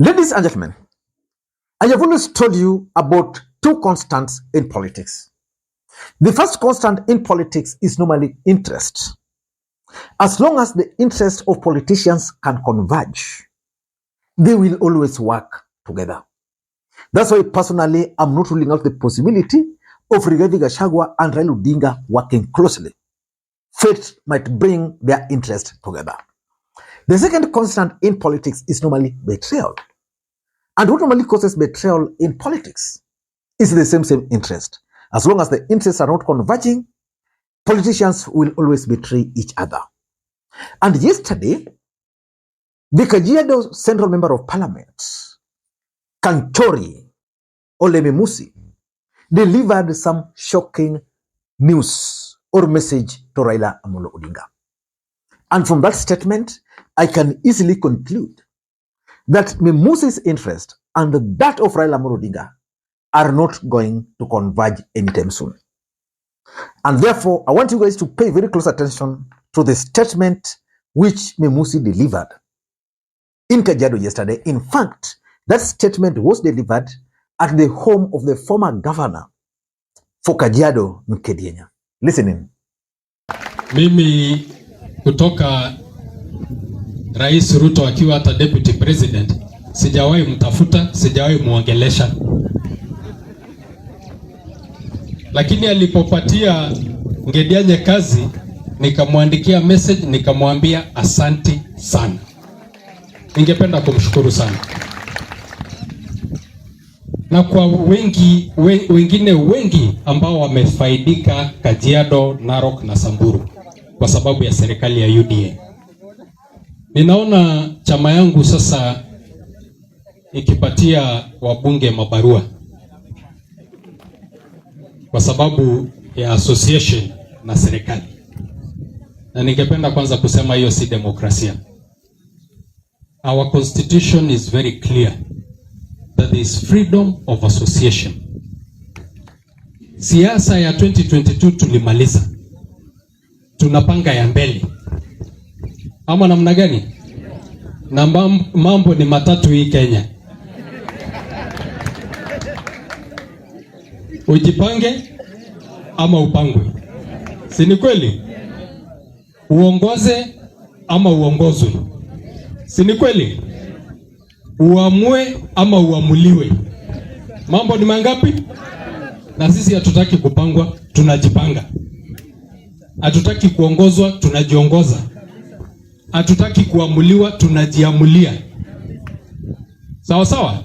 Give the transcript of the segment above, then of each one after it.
Ladies and gentlemen, I have always told you about two constants in politics. The first constant in politics is normally interest. As long as the interests of politicians can converge, they will always work together. That's why personally, I'm not ruling out the possibility of Rigathi Gachagua and Raila Odinga working closely. Fate might bring their interest together. The second constant in politics is normally betrayal. And what normally causes betrayal in politics is the same interest. As long as the interests are not converging, politicians will always betray each other. And yesterday, the Kajiado Central Member of Parliament, Kanchory or Memusi, delivered some shocking news or message to Raila Odinga. And from that statement, I can easily conclude that Memusi's interest and that of Raila Odinga are not going to converge anytime soon. And therefore, I want you guys to pay very close attention to the statement which Memusi delivered in Kajiado yesterday. In fact, that statement was delivered at the home of the former governor for Kajiado Nkedianye. Listen in. Mimi kutoka Rais Ruto akiwa hata deputy president, sijawahi mtafuta, sijawahi muongelesha. Lakini alipopatia Nkedianye kazi, nikamwandikia message, nikamwambia asanti sana. Ningependa kumshukuru sana. Na kwa wengine wengi ambao wamefaidika Kajiado, Narok na Samburu kwa sababu ya serikali ya UDA. Ninaona chama yangu sasa ikipatia wabunge mabarua kwa sababu ya association na serikali. Na ningependa kwanza kusema hiyo si demokrasia. Our constitution is very clear that there is freedom of association. Siasa ya 2022 tulimaliza. Tunapanga ya mbele. Ama namna gani? Na mambo ni matatu hii Kenya. Ujipange ama upangwe. Si ni kweli? Uongoze ama uongozwe. Si ni kweli? Uamue ama uamuliwe. Mambo ni mangapi? Na sisi hatutaki kupangwa, tunajipanga. Hatutaki kuongozwa, tunajiongoza. Hatutaki kuamuliwa, tunajiamulia. Sawa sawa?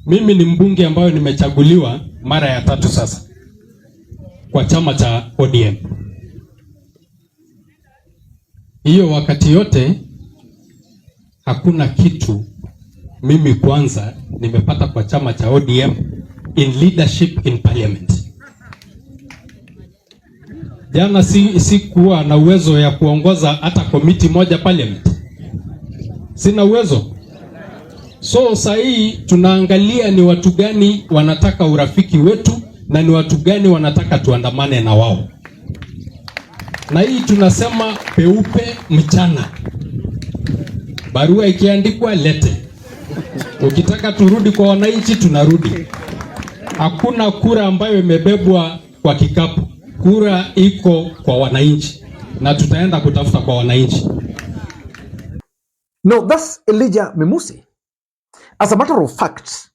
Mimi ni mbunge ambayo nimechaguliwa mara ya 3 sasa kwa chama cha ODM. Hiyo wakati yote hakuna kitu mimi kwanza nimepata kwa chama cha ODM in leadership in parliament. Jana si kuwa na uwezo ya kuongoza hata komiti moja parliament. Sina uwezo. So sahi tunaangalia ni watu gani wanataka urafiki wetu na ni watu gani wanataka tuandamane na wao. Na hii tunasema peupe mchana. Barua ikiandikwa lete. Ukitaka turudi kwa wananchi tunarudi. Hakuna kura ambayo imebebwa kwa kikapu. Kura iko kwa wananchi na tutaenda kutafuta kwa wananchi. No, that's Elijah Memusi. As a matter of fact,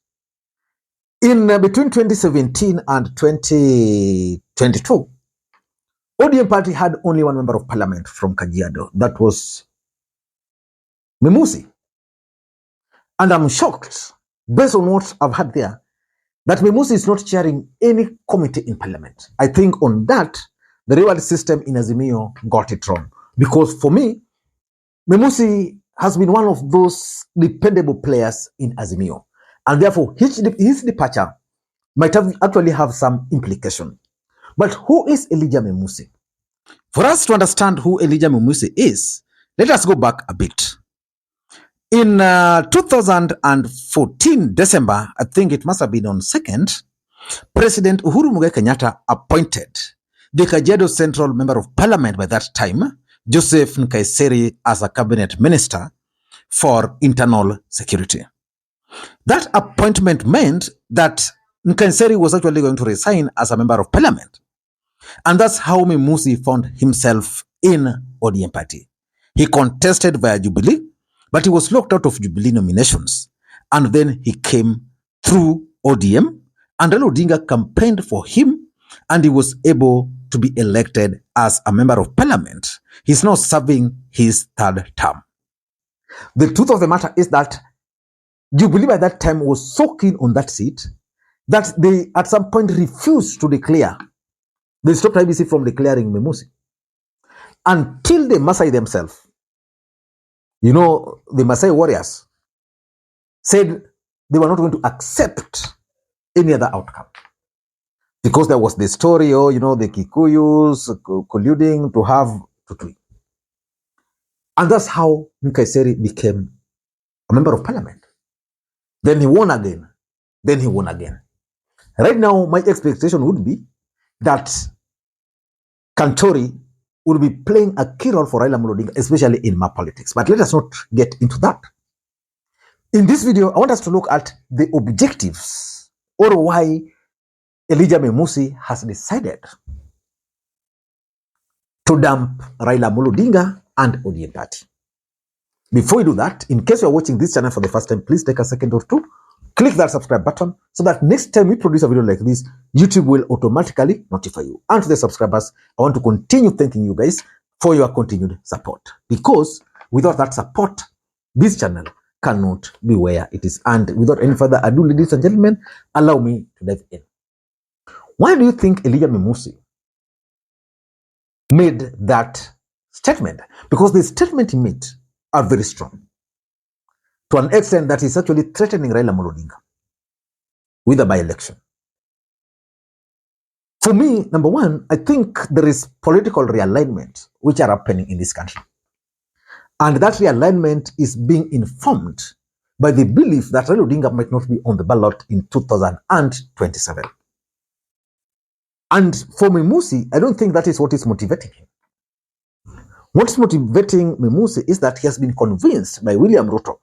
in between 2017 and 2022, ODM party had only one member of parliament from Kajiado. That was Memusi. And I'm shocked, based on what I've heard there, that Memusi is not chairing any committee in parliament. I think on that, the reward system in Azimio got it wrong. Because for me, Memusi has been one of those dependable players in Azimio. And therefore, his departure might actually have some implication. But who is Elijah Memusi? For us to understand who Elijah Memusi is, let us go back a bit. In 2014 December, I think it must have been on 2nd, President Uhuru Kenyatta appointed the Kajiado Central Member of Parliament by that time, Joseph Nkaiseri, as a cabinet minister for internal security. That appointment meant that Nkenseri was actually going to resign as a member of parliament. And that's how Memusi found himself in ODM party. He contested via Jubilee, but he was locked out of Jubilee nominations. And then he came through ODM, and Raila Odinga campaigned for him, and he was able to be elected as a member of parliament. He's now serving his third term. The truth of the matter is that Jubilee by that time was so keen on that seat that they at some point refused to declare. They stopped IBC from declaring Memusi until the Maasai themselves, the Maasai warriors, said they were not going to accept any other outcome. Because there was the story, the Kikuyus colluding to have Tutui. And that's how Nkeseri became a member of parliament. Then he won again. Right now, my expectation would be that Kanchory would be playing a key role for Raila Odinga, especially in my politics. But let us not get into that. In this video, I want us to look at the objectives or why Elijah Memusi has decided to dump Raila Odinga and ODM party. Before we do that, in case you are watching this channel for the first time, please take a second or two, click that subscribe button so that next time we produce a video like this, YouTube will automatically notify you. And to the subscribers, I want to continue thanking you guys for your continued support, because without that support, this channel cannot be where it is. And without any further ado, ladies and gentlemen, allow me to dive in. Why do you think Elijah Memusi made that statement? Because the statement he made are very strong, to an extent that he's actually threatening Raila Odinga with a by-election. For me, number one, I think there is political realignment which are happening in this country. And that realignment is being informed by the belief that Raila Odinga might not be on the ballot in 2027. And for Memusi, I don't think that is what is motivating him. What's motivating Memusi is that he has been convinced by William Ruto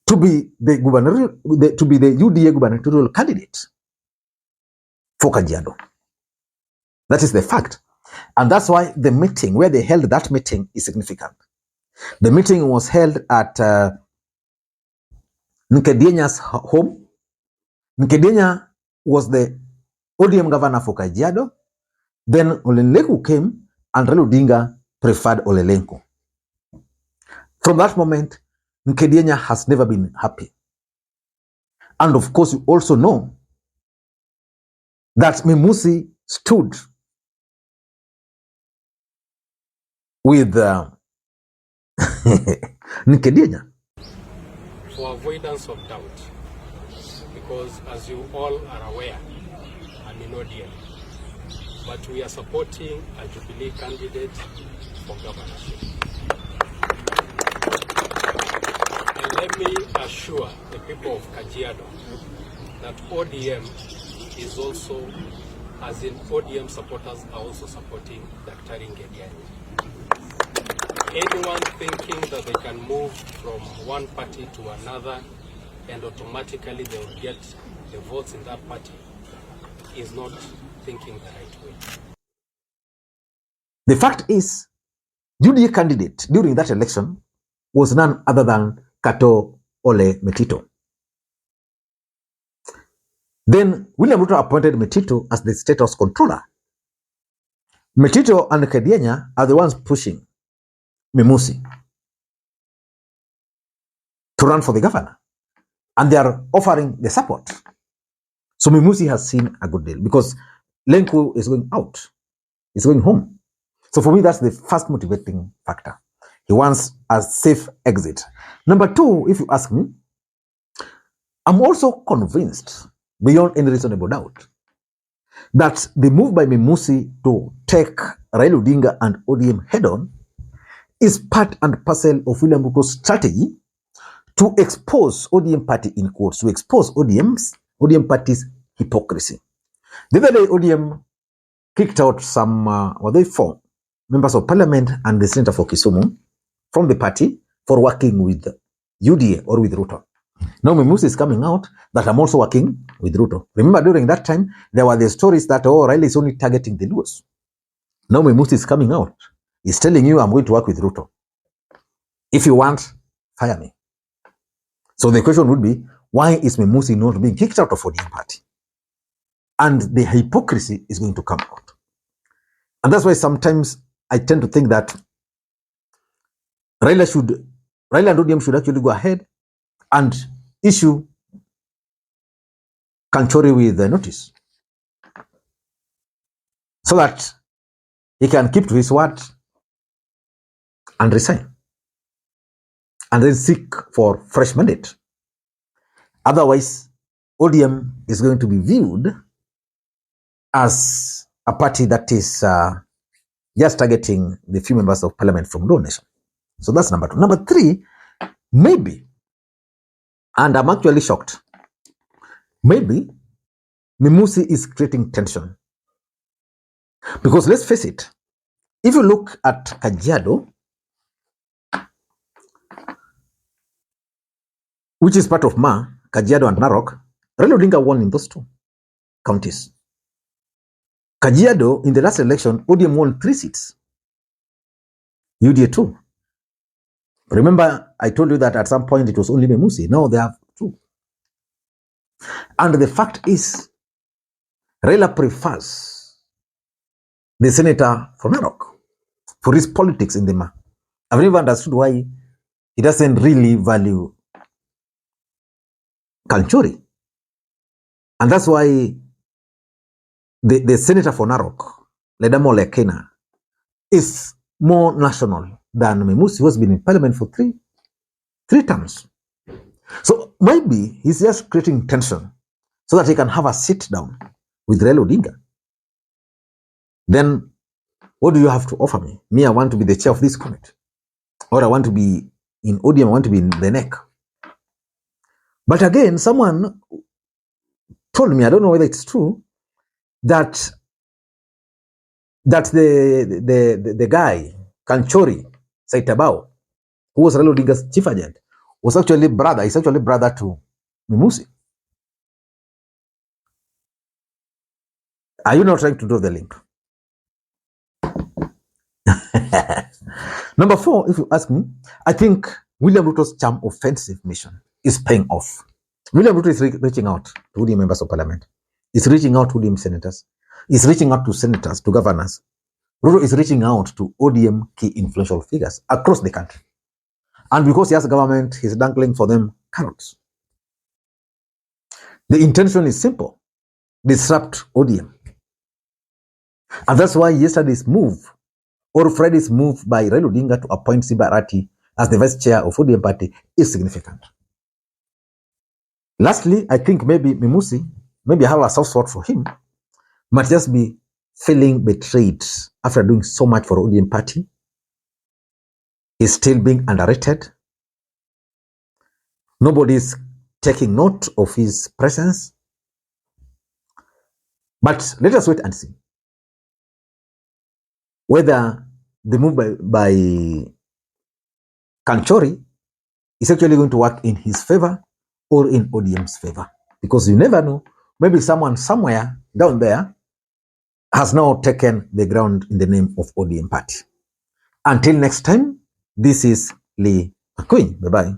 to be the UDA gubernatorial candidate for Kajiado. That is the fact. And that's why the meeting, where they held that meeting, is significant. The meeting was held at Nkedianye's home. Nkedianye was the ODM governor for Kajiado. Then Olelenku came, and Raila Odinga preferred Olelenku. From that moment, Nkedianye has never been happy. And of course, you also know that Memusi stood with Nkedianye. For avoidance of doubt, because as you all are aware, I'm in ODM, but we are supporting a Jubilee candidate for governorship. And let me assure the people of Kajiado that ODM is also, as in ODM supporters are also supporting Dr. Nkedianye. Anyone thinking that they can move from one party to another and automatically they will get the votes in that party is not thinking the right way. The fact is, UDA candidate during that election was none other than Kato Ole Metito. Then William Ruto appointed Metito as the status controller. Metito and Nkedianye are the ones pushing Memusi to run for the governor, and they are offering the support. So Memusi has seen a good deal, because Lenku is going out, is going home. So for me, that's the first motivating factor. He wants a safe exit. Number two, if you ask me, I'm also convinced, beyond any reasonable doubt, that the move by Memusi to take Raila Odinga and ODM head-on is part and parcel of William Ruto's strategy to expose ODM party, in quotes, to expose ODM party's hypocrisy. The other day, ODM kicked out some, 4 members of parliament and the senator for Kisumu from the party for working with UDA or with Ruto. Now Memusi is coming out that I'm also working with Ruto. Remember during that time, there were the stories that, oh, Raila is only targeting the Luos. Now Memusi is coming out. He's telling you, I'm going to work with Ruto. If you want, fire me. So the question would be, why is Memusi not being kicked out of ODM party? And the hypocrisy is going to come out. And that's why sometimes I tend to think that Raila and ODM should actually go ahead and issue Kanchory with the notice so that he can keep to his word and resign and then seek for fresh mandate. Otherwise, ODM is going to be viewed as a party that is just targeting the few members of parliament from Luo Nation. So that's number 2. Number 3, maybe, and I'm actually shocked, maybe Memusi is creating tension. Because let's face it, if you look at Kajiado, which is part of Kajiado and Narok, Raila Odinga won in those 2 counties. Kajiado, in the last election, ODM won 3 seats. UDA 2. Remember, I told you that at some point it was only Memusi. Now they have 2. And the fact is, Raila prefers the senator for Narok for his politics in the Ma. I've never understood why he doesn't really value Kanchory. And that's why the senator for Narok, Ledamo Lekena, is more national than Memusi, who has been in parliament for three terms. So maybe he's just creating tension so that he can have a sit down with Raila Odinga. Then what do you have to offer me? Me, I want to be the chair of this committee. Or I want to be in ODM, I want to be in the neck. But again, someone told me, I don't know whether it's true, that the guy, Kanchory Saitabao, who was Raila Odinga's chief agent, is actually brother to Memusi. Are you not trying to draw the link? Number 4, if you ask me, I think William Ruto's charm offensive mission is paying off. William Ruto is reaching out to ODM members of parliament. He's reaching out to ODM senators. He's reaching out to senators, to governors. Ruto is reaching out to ODM key influential figures across the country. And because he has a government, he's dangling for them carrots. The intention is simple: disrupt ODM. And that's why yesterday's move, or Friday's move by Raila Odinga to appoint Simba Arati as the vice chair of ODM party is significant. Lastly, I think maybe Memusi, maybe I have a soft spot for him, might just be feeling betrayed after doing so much for ODM party. He's still being underrated. Nobody's taking note of his presence. But let us wait and see whether the move by Kanchory is actually going to work in his favor or in ODM's favor. Because you never know, maybe someone somewhere down there has now taken the ground in the name of ODM party. Until next time, this is Lee Makwiny. Bye-bye.